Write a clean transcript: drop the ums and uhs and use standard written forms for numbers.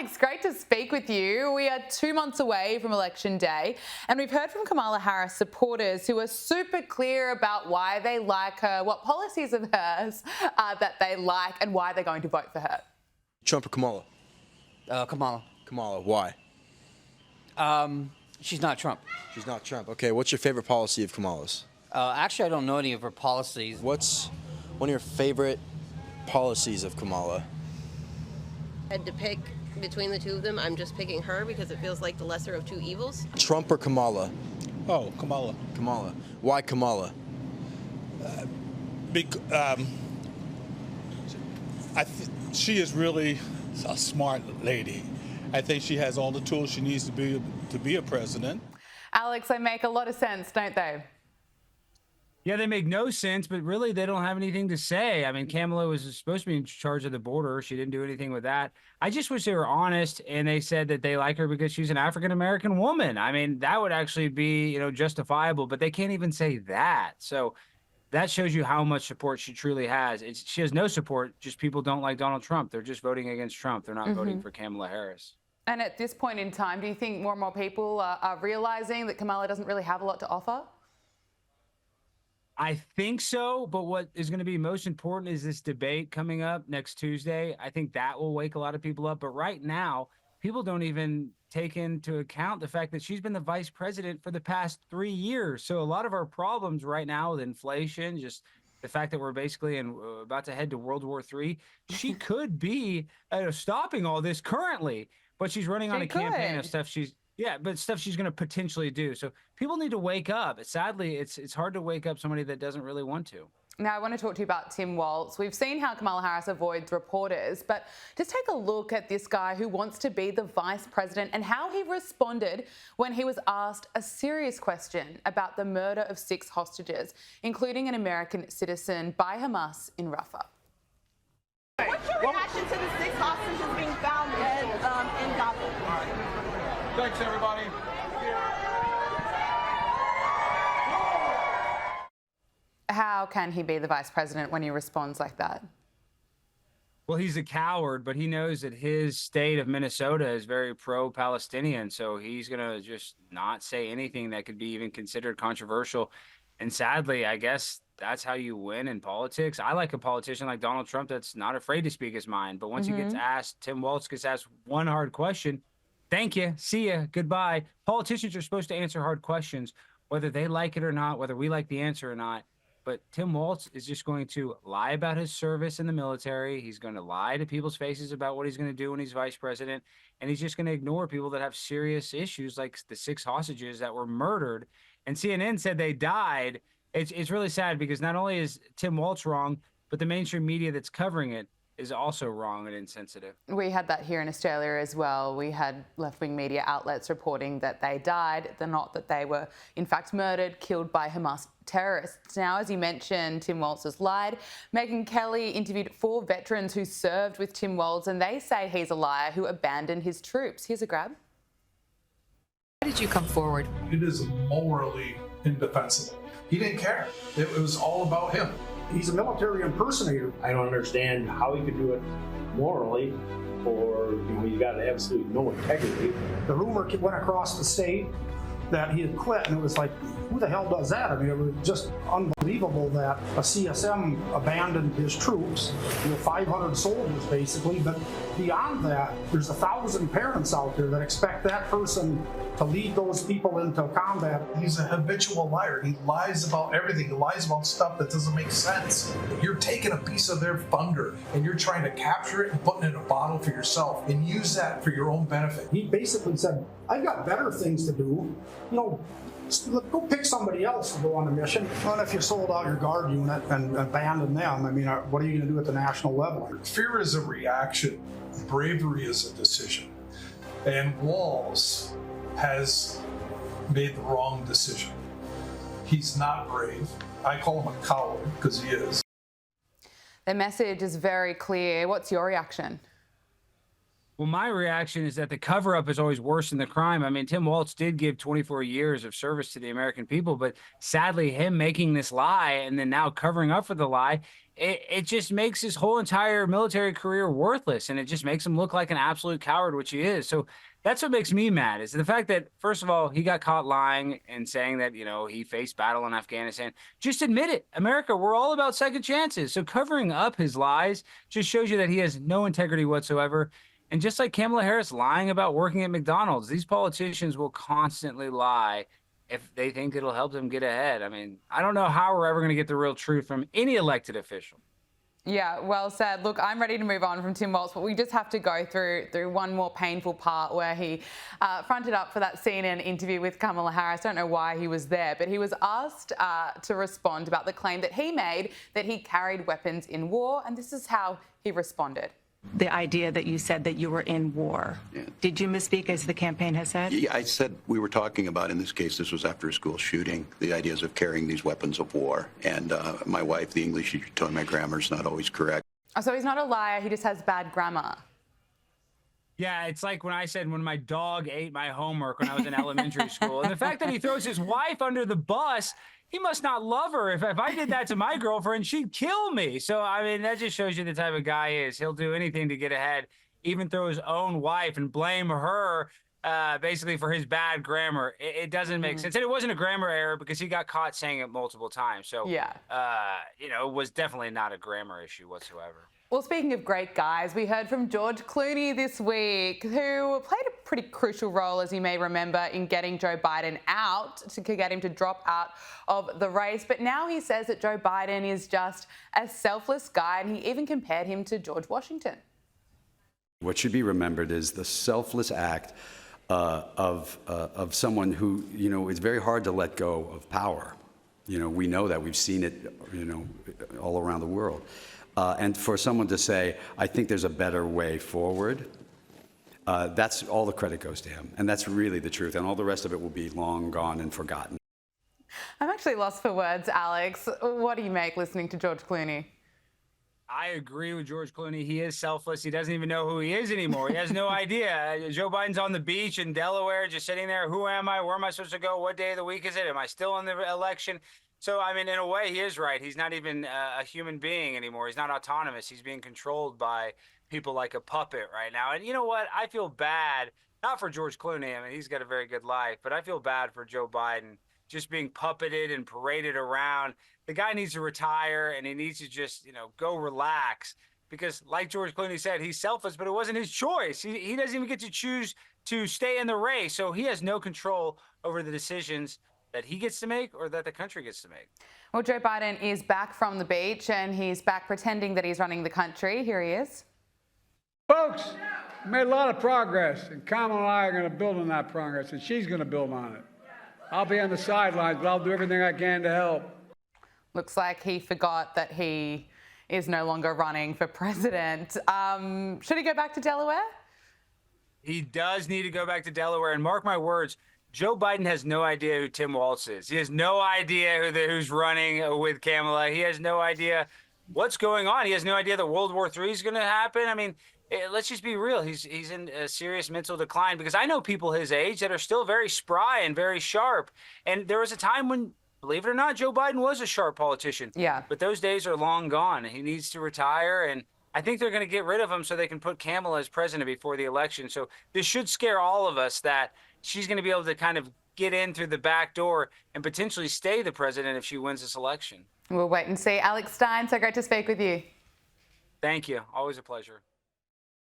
Alex, great to speak with you. We are 2 months away from Election Day, and we've heard from Kamala Harris supporters who are super clear about why they like her, what policies of hers that they like, and why they're going to vote for her. Trump or Kamala? Kamala. Kamala. Why? She's not Trump. She's not Trump. Okay, what's your favorite policy of Kamala's? Actually, I don't know any of her policies. What's one of your favorite policies of Kamala? Had to pick between the two of them. I'm just picking her because it feels like the lesser of two evils. Trump or Kamala? Oh, Kamala. Kamala. Why Kamala? She is really a smart lady. I think she has all the tools she needs to be a president. Alex, they make a lot of sense, don't they? Yeah, they make no sense, but really they don't have anything to say. I mean, Kamala was supposed to be in charge of the border. She didn't do anything with that. I just wish they were honest and they said that they like her because she's an African-American woman. I mean, that would actually be, justifiable, but they can't even say that. So that shows you how much support she truly has. She has no support, just people don't like Donald Trump. They're just voting against Trump. They're not voting for Kamala Harris. And at this point in time, do you think more and more people are realizing that Kamala doesn't really have a lot to offer? I think so, but what is going to be most important is this debate coming up next Tuesday. I think that will wake a lot of people up. But right now, people don't even take into account the fact that she's been the vice president for the past 3 years. So a lot of our problems right now with inflation, just the fact that we're basically about to head to World War III, she could be stopping all this currently. But she's running on a campaign of stuff she's going to potentially do. So people need to wake up. Sadly, it's hard to wake up somebody that doesn't really want to. Now, I want to talk to you about Tim Walz. We've seen how Kamala Harris avoids reporters, but just take a look at this guy who wants to be the vice president and how he responded when he was asked a serious question about the murder of 6 hostages, including an American citizen by Hamas in Rafah. What's your reaction to the 6 hostages being found dead in Gaza? Thanks, everybody. How can he be the vice president when he responds like that? Well, he's a coward, but he knows that his state of Minnesota is very pro-Palestinian, so he's going to just not say anything that could be even considered controversial. And sadly, I guess that's how you win in politics. I like a politician like Donald Trump that's not afraid to speak his mind, but once he gets asked, Tim Walz gets asked one hard question, thank you, see ya, goodbye. Politicians are supposed to answer hard questions, whether they like it or not, whether we like the answer or not. But Tim Walz is just going to lie about his service in the military. He's going to lie to people's faces about what he's going to do when he's vice president. And he's just going to ignore people that have serious issues like the 6 hostages that were murdered. And CNN said they died. It's really sad because not only is Tim Walz wrong, but the mainstream media that's covering it is also wrong and insensitive. We had that here in Australia as well. We had left-wing media outlets reporting that they died, not that they were in fact murdered, killed by Hamas terrorists. Now, as you mentioned, Tim Walz has lied. Megyn Kelly interviewed 4 veterans who served with Tim Walz, and they say he's a liar who abandoned his troops. Here's a grab. Why did you come forward? It is morally indefensible. He didn't care. It was all about him. He's a military impersonator. I don't understand how he could do it morally, or you got to absolutely no integrity. The rumor went across the state that he had quit, and it was like, who the hell does that? I mean, it was just unbelievable that a CSM abandoned his troops, 500 soldiers basically, but beyond that, there's 1,000 parents out there that expect that person to lead those people into combat. He's a habitual liar. He lies about everything. He lies about stuff that doesn't make sense. You're taking a piece of their thunder and you're trying to capture it and put it in a bottle for yourself and use that for your own benefit. He basically said, I've got better things to do. Go pick somebody else to go on a mission. Well, if you sold out your guard unit and abandoned them, I mean, what are you going to do at the national level? Fear is a reaction. Bravery is a decision. And Walz has made the wrong decision. He's not brave. I call him a coward because he is. The message is very clear. What's your reaction? Well, my reaction is that the cover up is always worse than the crime. I mean, Tim Walz did give 24 years of service to the American people, but sadly, him making this lie and then now covering up for the lie, it just makes his whole entire military career worthless. And it just makes him look like an absolute coward, which he is. So that's what makes me mad, is the fact that, first of all, he got caught lying and saying that, he faced battle in Afghanistan. Just admit it. America, we're all about second chances. So covering up his lies just shows you that he has no integrity whatsoever. And just like Kamala Harris lying about working at McDonald's, these politicians will constantly lie if they think it'll help them get ahead. I mean, I don't know how we're ever going to get the real truth from any elected official. Yeah, well said. Look, I'm ready to move on from Tim Walz, but we just have to go through one more painful part where he fronted up for that CNN interview with Kamala Harris. I don't know why he was there, but he was asked to respond about the claim that he made that he carried weapons in war, and this is how he responded. The idea that you said that you were in war. Yeah. Did you misspeak, as the campaign has said? Yeah, I said we were talking about, in this case, this was after a school shooting, the ideas of carrying these weapons of war. And my wife, the English teacher, told me my grammar is not always correct. So he's not a liar, he just has bad grammar. Yeah, it's like when I said when my dog ate my homework when I was in elementary school. And the fact that he throws his wife under the bus, he must not love her. If I did that to my girlfriend, she'd kill me. So, I mean, that just shows you the type of guy he is. He'll do anything to get ahead, even throw his own wife and blame her basically for his bad grammar. It doesn't make sense. And it wasn't a grammar error because he got caught saying it multiple times. So, yeah, it was definitely not a grammar issue whatsoever. Well, speaking of great guys, we heard from George Clooney this week, who played a pretty crucial role, as you may remember, in getting Joe Biden out to get him to drop out of the race. But now he says that Joe Biden is just a selfless guy, and he even compared him to George Washington. What should be remembered is the selfless act of someone who, it's very hard to let go of power. We know that. We've seen it, all around the world. And for someone to say, I think there's a better way forward, that's all the credit goes to him. And that's really the truth. And all the rest of it will be long gone and forgotten. I'm actually lost for words, Alex. What do you make listening to George Clooney? I agree with George Clooney. He is selfless. He doesn't even know who he is anymore. He has no idea. Joe Biden's on the beach in Delaware, just sitting there. Who am I? Where am I supposed to go? What day of the week is it? Am I still in the election? So, I mean, in a way, he is right. He's not even a human being anymore. He's not autonomous. He's being controlled by people like a puppet right now. And you know what? I feel bad, not for George Clooney. I mean, he's got a very good life. But I feel bad for Joe Biden just being puppeted and paraded around. The guy needs to retire, and he needs to just, go relax. Because like George Clooney said, he's selfless, but it wasn't his choice. He doesn't even get to choose to stay in the race. So he has no control over the decisions that he gets to make or that the country gets to make. Well, Joe Biden is back from the beach, and he's back pretending that he's running the country. Here he is. Folks, we made a lot of progress, and Kamala and I are going to build on that progress, and she's going to build on it. I'll be on the sidelines, but I'll do everything I can to help. Looks like he forgot that he is no longer running for president. Should he go back to Delaware? He does need to go back to Delaware, and mark my words, Joe Biden has no idea who Tim Walz is. He has no idea who's running with Kamala. He has no idea what's going on. He has no idea that World War III is going to happen. I mean, let's just be real. He's in a serious mental decline, because I know people his age that are still very spry and very sharp. And there was a time when, believe it or not, Joe Biden was a sharp politician. Yeah. But those days are long gone. He needs to retire, and I think they're going to get rid of him so they can put Kamala as president before the election. So this should scare all of us that she's going to be able to kind of get in through the back door and potentially stay the president if she wins this election. We'll wait and see. Alex Stein, so great to speak with you. Thank you. Always a pleasure.